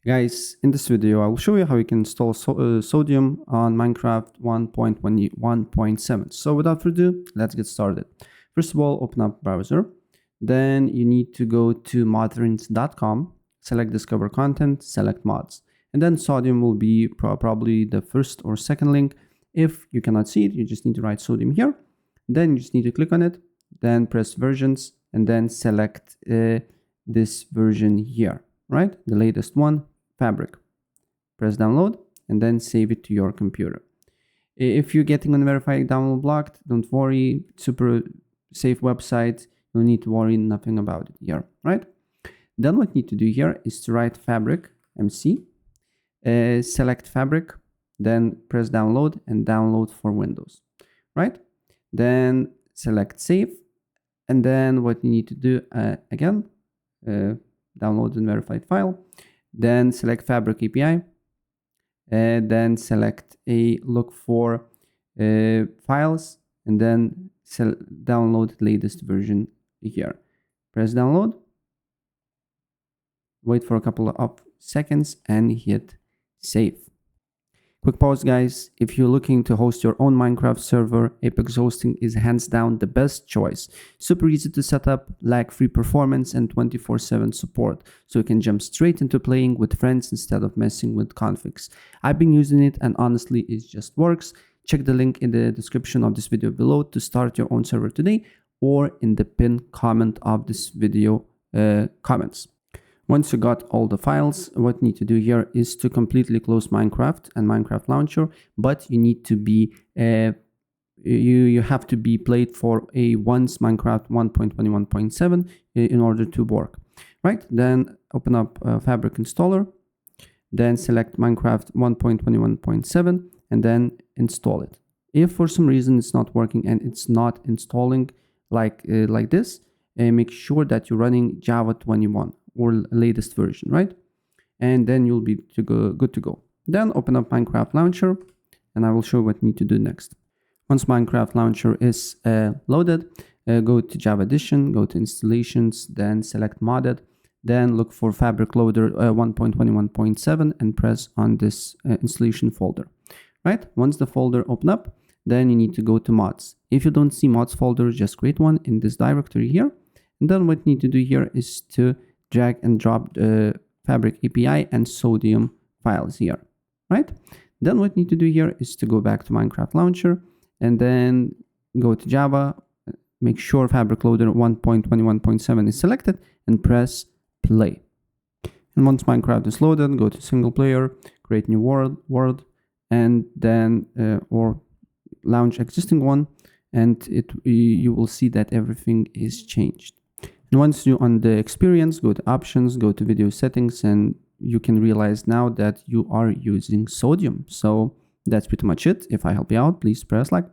Guys, in this video, I will show you how you can install Sodium on Minecraft 1.21.7. So without further ado, let's get started. First of all, open up browser. Then you need to go to modrinse.com, select discover content, select mods. And then Sodium will be probably the first or second link. If you cannot see it, you just need to write Sodium here. Then you just need to click on it, then press versions, and then select this version here, right? The latest one. Fabric. Press download and then save it to your computer. If you're getting unverified download blocked, don't worry. Super safe website. No need to worry, nothing about it here, right? Then what you need to do here is to write fabric MC, select fabric, then press download and download for Windows, right? Then select save, and then what you need to do again, download the verified file. Then select Fabric API, then select look for files, and then download the latest version here. Press download, wait for a couple of seconds, and hit save. Quick pause, guys. If you're looking to host your own Minecraft server, Apex Hosting is hands down the best choice. Super easy to set up, lag-free performance, and 24/7 support, so you can jump straight into playing with friends instead of messing with configs. I've been using it, and honestly, it just works. Check the link in the description of this video below to start your own server today, or in the pinned comment of this video comments. Once you got all the files, what you need to do here is to completely close Minecraft and Minecraft Launcher, but you need to be you have to be played for a once Minecraft 1.21.7 in order to work, right? Then open up Fabric installer, then select Minecraft 1.21.7 and then install it. If for some reason it's not working and it's not installing like this, make sure that you're running Java 21 or latest version, right? And then you'll be good to go. Then open up Minecraft Launcher, and I will show you what you need to do next. Once Minecraft Launcher is loaded, go to Java Edition, go to Installations, then select Modded, then look for Fabric Loader 1.21.7 and press on this installation folder, right? Once the folder open up, then you need to go to Mods. If you don't see Mods folder, just create one in this directory here. And then what you need to do here is to drag and drop the Fabric API and Sodium files here, right? Then what you need to do here is to go back to Minecraft Launcher and then go to Java, make sure Fabric Loader 1.21.7 is selected and press play. And once Minecraft is loaded, go to single player, create new world, and then or launch existing one, and you will see that everything is changed. And once you're on the experience, go to options, go to video settings, and you can realize now that you are using Sodium. So that's pretty much it. If I help you out, please press like.